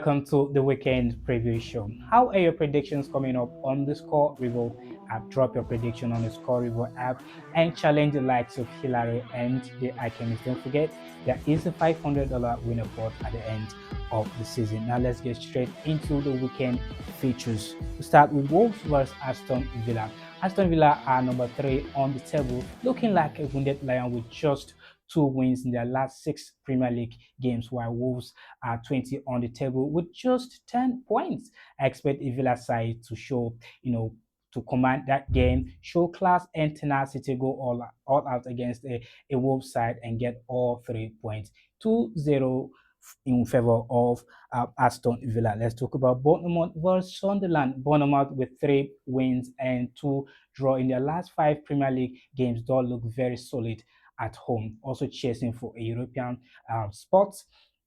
Welcome to the weekend preview show. How are your predictions coming up on the Score Revo app? Drop your prediction on the Score Revo app and challenge the likes of Hillary and the Alchemist. Don't forget, there is a $500 winner pot at the end of the season. Now let's get straight into the weekend features. We start with Wolves versus Aston Villa. Aston Villa are number 3 on the table, looking like a wounded lion with just 2 wins in their last 6 Premier League games, while Wolves are 20 on the table with just 10 points. I expect a Villa side to show, to command that game, show class and tenacity, go all out against a Wolves side and get all 3 points. 2-0 in favor of Aston Villa. Let's talk about Bournemouth versus Sunderland. Bournemouth with 3 wins and 2 draw in their last 5 Premier League games don't look very solid at home. Also chasing for a European spot,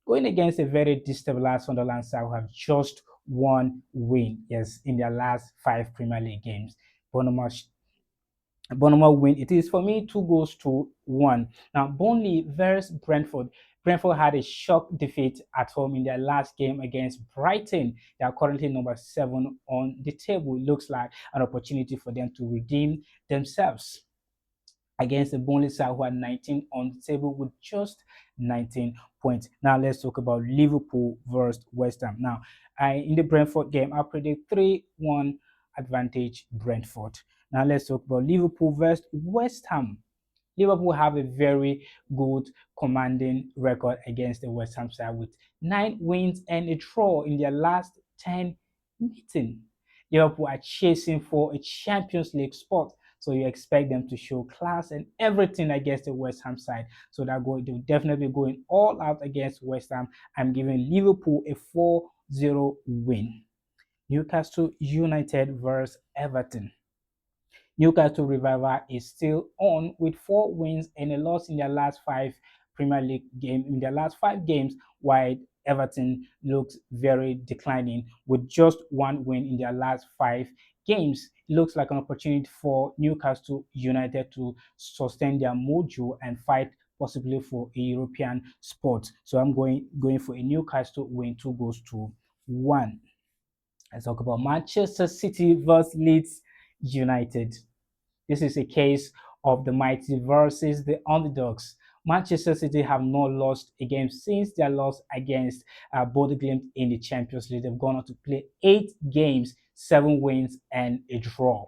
going against a very destabilized Sunderland side who have just 1 win, yes, in their last 5 Premier League games. Bournemouth win. It is for me 2-1. Now, Burnley versus Brentford. Brentford had a shock defeat at home in their last game against Brighton. They are currently number 7 on the table. It looks like an opportunity for them to redeem themselves against the Burnley side who are 19 on the table with just 19 points. Now let's talk about Liverpool versus West Ham. Now, in the Brentford game, I predict 3-1 advantage Brentford. Now let's talk about Liverpool versus West Ham. Liverpool have a very good commanding record against the West Ham side with 9 wins and a draw in their last 10 meetings. Liverpool are chasing for a Champions League spot, so you expect them to show class and everything against the West Ham side. So they'll definitely going all out against West Ham. I'm giving Liverpool a 4-0 win. Newcastle United versus Everton. Newcastle Revival is still on with 4 wins and a loss in their last 5 Premier League games. In their last 5 games, while Everton looks very declining with just 1 win in their last 5 games. It looks like an opportunity for Newcastle United to sustain their mojo and fight possibly for a European spot. So I'm going for a Newcastle win, 2-1. Let's talk about Manchester City versus Leeds United. This is a case of the mighty versus the underdogs. Manchester City have not lost a game since their loss against Glimt in the Champions League. They've gone on to play 8 games, 7 wins, and a draw.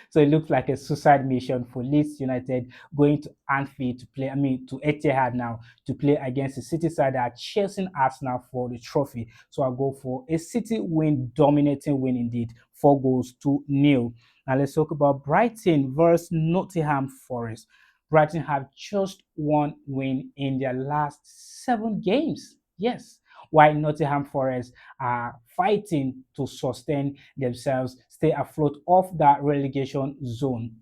So it looks like a suicide mission for Leeds United going to Anfield to play, to Etihad now to play against the City side that are chasing Arsenal for the trophy. So I'll go for a City win, dominating win indeed, 4-0. Now let's talk about Brighton versus Nottingham Forest. Brighton have just 1 win in their last 7 games. Yes, while Nottingham Forest are fighting to sustain themselves, stay afloat off that relegation zone.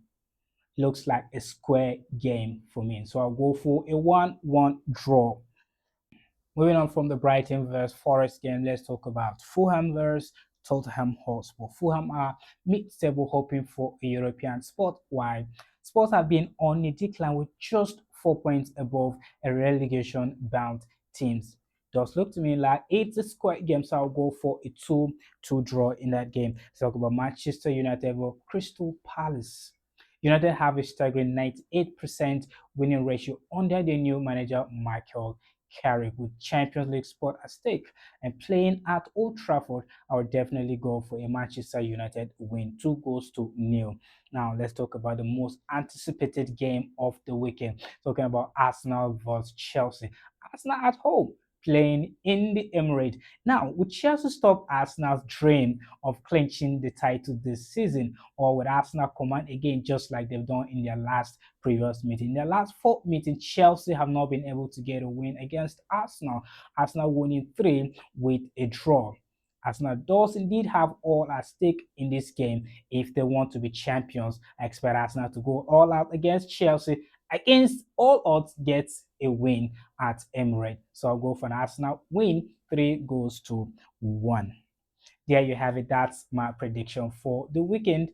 Looks like a square game for me. So I'll go for a 1-1 draw. Moving on from the Brighton versus Forest game, let's talk about Fulham versus Tottenham Hotspur. Fulham are mid-table hoping for a European spot, while Spurs have been on a decline with just 4 points above a relegation-bound teams. Does look to me like it's a square game, so I'll go for a 2-2 draw in that game. Let's talk about Manchester United versus Crystal Palace. United have a staggering 98% winning ratio under their new manager Michael Carrick, with Champions League spot at stake and playing at Old Trafford. I would definitely go for a Manchester United win, 2-0. Now let's talk about the most anticipated game of the weekend. Talking about Arsenal versus Chelsea. Arsenal at home, playing in the Emirates. Now, would Chelsea stop Arsenal's dream of clinching the title this season, or would Arsenal command again just like they've done in their last previous meeting? In their last 4 meetings, Chelsea have not been able to get a win against Arsenal. Arsenal winning 3 with a draw. Arsenal does indeed have all at stake in this game if they want to be champions. I expect Arsenal to go all out against Chelsea. Against all odds, gets a win at Emirates. So I'll go for an Arsenal win, 3-1. There you have it. That's my prediction for the weekend.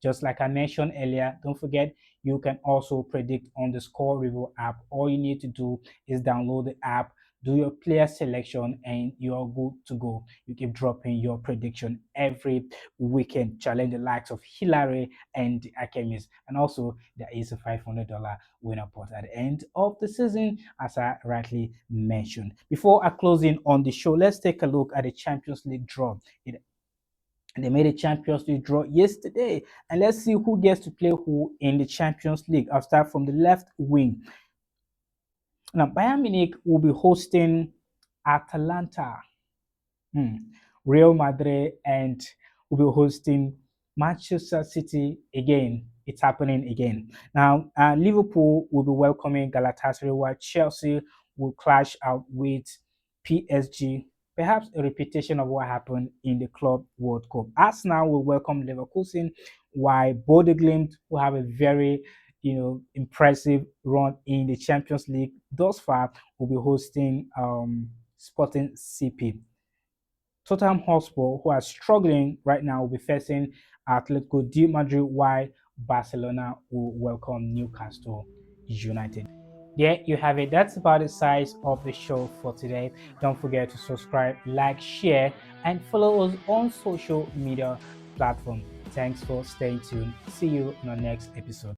Just like I mentioned earlier, don't forget you can also predict on the Score Review app. All you need to do is download the app, do your player selection, and you're good to go. You keep dropping your prediction every weekend. Challenge the likes of Hillary and the Alchemist. And also, there is a $500 winner pot at the end of the season, as I rightly mentioned. Before I close in on the show, let's take a look at the Champions League draw. They made a Champions League draw yesterday, and let's see who gets to play who in the Champions League. I'll start from the left wing. Now, Bayern Munich will be hosting Atalanta. Real Madrid and will be hosting Manchester City again. It's happening again. Now, Liverpool will be welcoming Galatasaray, while Chelsea will clash out with PSG. Perhaps a repetition of what happened in the Club World Cup. Arsenal will welcome Leverkusen, while Bodø/Glimt will have a very impressive run in the Champions League thus far. Will be hosting Sporting CP. Tottenham Hotspur, who are struggling right now, will be facing Atletico de Madrid, while Barcelona will welcome Newcastle United. There you have it. That's about the size of the show for today. Don't forget to subscribe, like, share, and follow us on social media platform. Thanks for staying tuned. See you in our next episode.